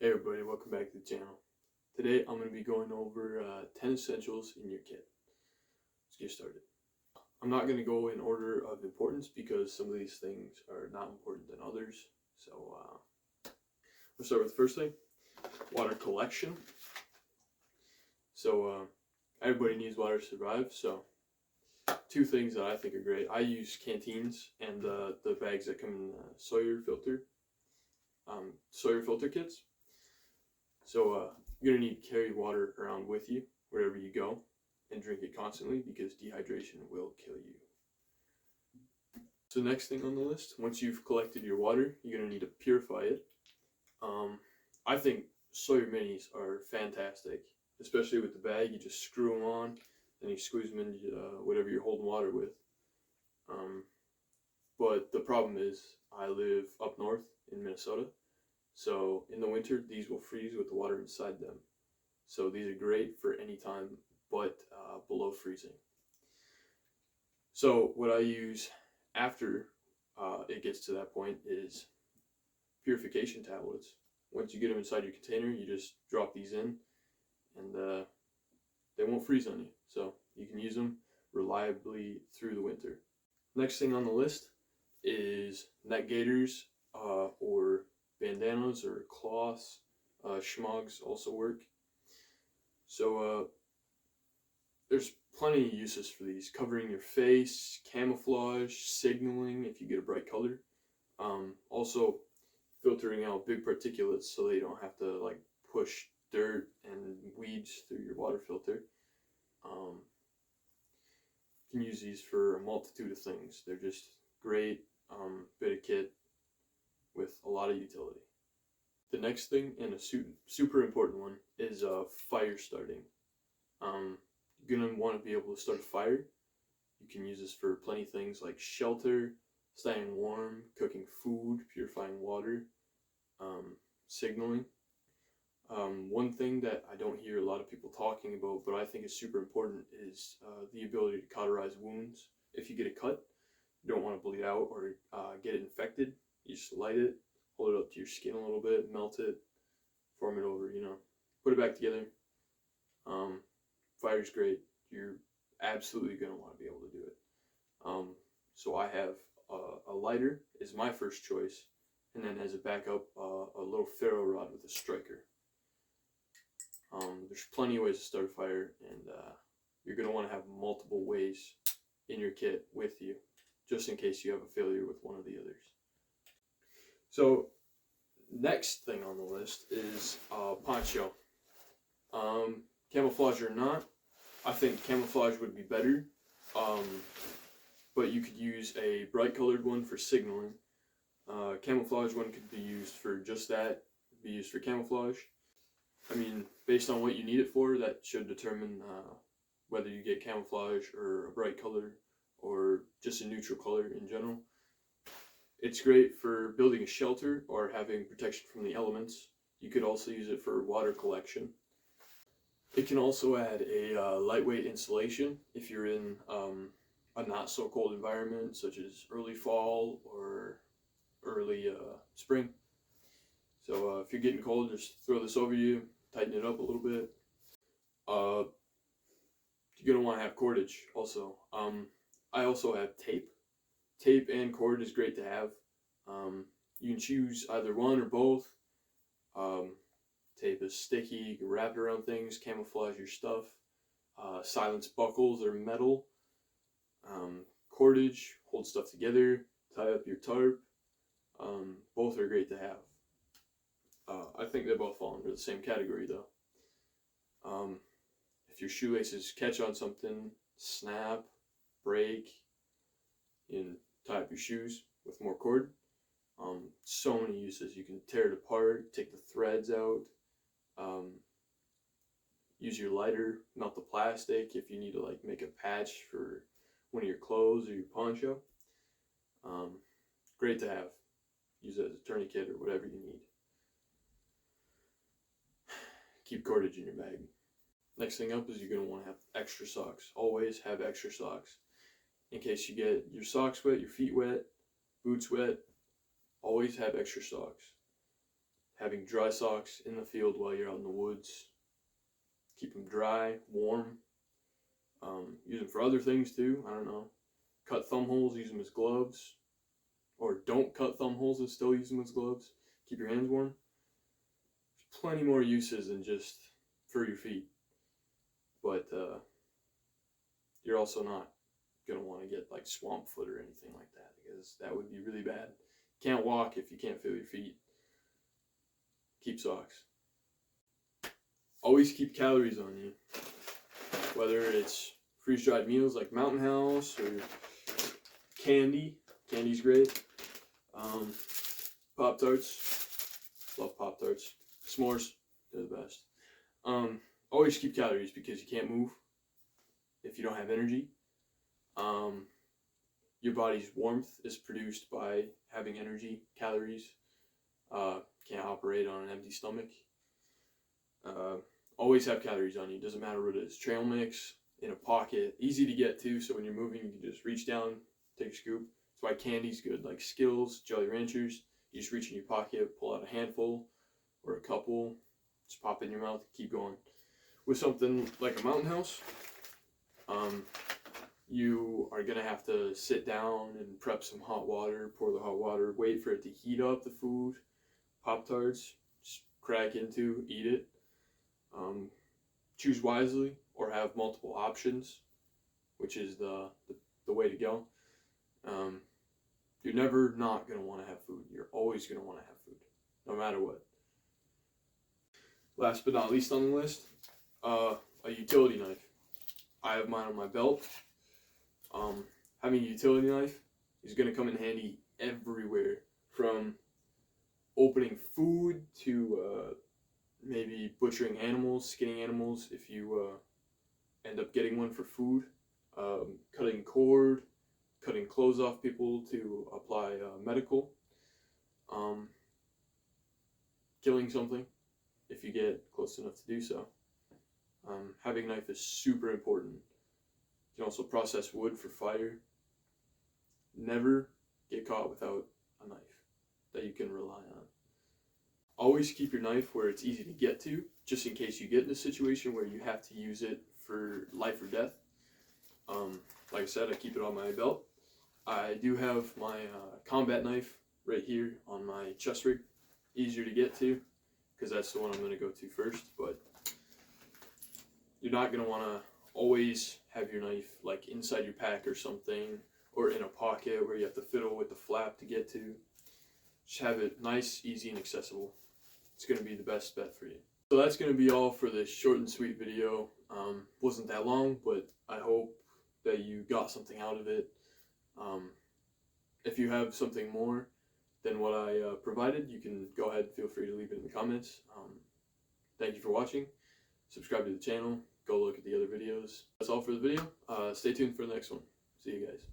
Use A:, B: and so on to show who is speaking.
A: Hey everybody, welcome back to the channel. Today I'm going to be going over 10 essentials in your kit. Let's get started. I'm not going to go in order of importance because some of these things are not important than others. So we'll start with the first thing, water collection. So everybody needs water to survive. So two things that I think are great. I use canteens and the bags that come in Sawyer filter kits. So you're going to need to carry water around with you wherever you go and drink it constantly because dehydration will kill you. So next thing on the list, once you've collected your water, you're going to need to purify it. I think Sawyer minis are fantastic, especially with the bag. You just screw them on and you squeeze them into whatever you're holding water with. But the problem is I live up north in Minnesota. So in the winter, these will freeze with the water inside them. So these are great for any time but below freezing. So what I use after it gets to that point is purification tablets. Once you get them inside your container, you just drop these in and they won't freeze on you. So you can use them reliably through the winter. Next thing on the list is neck gaiters or bandanas or cloths. Schmogs also work. So there's plenty of uses for these. Covering your face, camouflage, signaling if you get a bright color. Also filtering out big particulates so that you don't have to like push dirt and weeds through your water filter. You can use these for a multitude of things. They're just great bit of kit with a lot of utility. The next thing, and a super important one, is fire starting. You're going to want to be able to start a fire. You can use this for plenty of things like shelter, staying warm, cooking food, purifying water, signaling. One thing that I don't hear a lot of people talking about, but I think is super important, is the ability to cauterize wounds. If you get a cut, you don't want to bleed out or get it infected. You just light it, hold it up to your skin a little bit, melt it, form it over, put it back together. Fire's great. You're absolutely going to want to be able to do it. So I have a lighter is my first choice, and then as a backup, a little ferro rod with a striker. There's plenty of ways to start a fire, and you're going to want to have multiple ways in your kit with you, just in case you have a failure with one of the others. So next thing on the list is poncho. Camouflage or not, I think camouflage would be better, but you could use a bright colored one for signaling. Camouflage one could be used for just that, be used for camouflage. I mean, based on what you need it for, that should determine whether you get camouflage or a bright color or just a neutral color in general. It's great for building a shelter or having protection from the elements. You could also use it for water collection. It can also add a lightweight insulation if you're in a not so cold environment, such as early fall or early spring. So if you're getting cold, just throw this over you, tighten it up a little bit. You're going to want to have cordage also. I also have tape. Tape and cord is great to have. You can choose either one or both. Tape is sticky, you can wrap it around things, camouflage your stuff. Silence buckles are metal. Cordage holds stuff together, tie up your tarp. Both are great to have. I think they both fall under the same category though. If your shoelaces catch on something, snap, break, you can tie up your shoes with more cord. So many uses. You can tear it apart, take the threads out, use your lighter, melt the plastic if you need to like make a patch for one of your clothes or your poncho. Great to have. Use it as a tourniquet or whatever you need. Keep cordage in your bag. Next thing up is you're going to want to have extra socks. Always have extra socks. In case you get your socks wet, your feet wet, boots wet, always have extra socks. having dry socks in the field while you're out in the woods. Keep them dry, warm. Use them for other things too. I don't know. Cut thumb holes, use them as gloves. Or don't cut thumb holes and still use them as gloves. Keep your hands warm. There's plenty more uses than just for your feet. But you're also not going to want to get like swamp foot or anything like that, because that would be really bad. Can't walk if you can't feel your feet. Keep socks. Always keep calories on you. Whether it's freeze-dried meals like Mountain House or candy. Candy's great. Pop-Tarts. Love Pop-Tarts. S'mores. They're the best. Always keep calories because you can't move if you don't have energy. Your body's warmth is produced by having energy, calories. Can't operate on an empty stomach. Always have calories on you. Doesn't matter what it is. Trail mix, in a pocket, easy to get to, so when you're moving you can just reach down, take a scoop. That's why candy's good, like Skittles, Jolly Ranchers. You just reach in your pocket, pull out a handful or a couple, just pop it in your mouth, keep going. With something like a Mountain House, you are going to have to sit down and prep some hot water, pour the hot water, wait for it to heat up the food. Pop-Tarts, just crack into, eat it. Choose wisely or have multiple options, which is the way to go. You're never not going to want to have food. You're always going to want to have food, no matter what. Last but not least on the list, a utility knife. I have mine on my belt. Having a utility knife is going to come in handy everywhere, from opening food to maybe butchering animals, skinning animals if you end up getting one for food, cutting cord, cutting clothes off people to apply medical, killing something if you get close enough to do so. Having a knife is super important. You can also process wood for fire. Never get caught without a knife that you can rely on. Always keep your knife where it's easy to get to, just in case you get in a situation where you have to use it for life or death. Like I said, I keep it on my belt. I do have my combat knife right here on my chest rig. Easier to get to, because that's the one I'm going to go to first, but you're not going to want to always have your knife like inside your pack or something, or in a pocket where you have to fiddle with the flap to get to. Just have it nice, easy, and accessible. It's going to be the best bet for you. So that's going to be all for this short and sweet video. Wasn't that long, but I hope that you got something out of it. If you have something more than what I provided, you can go ahead and feel free to leave it in the comments. Thank you for watching. Subscribe to the channel. Go look at the other videos. That's all for the video. Stay tuned for the next one. See you guys.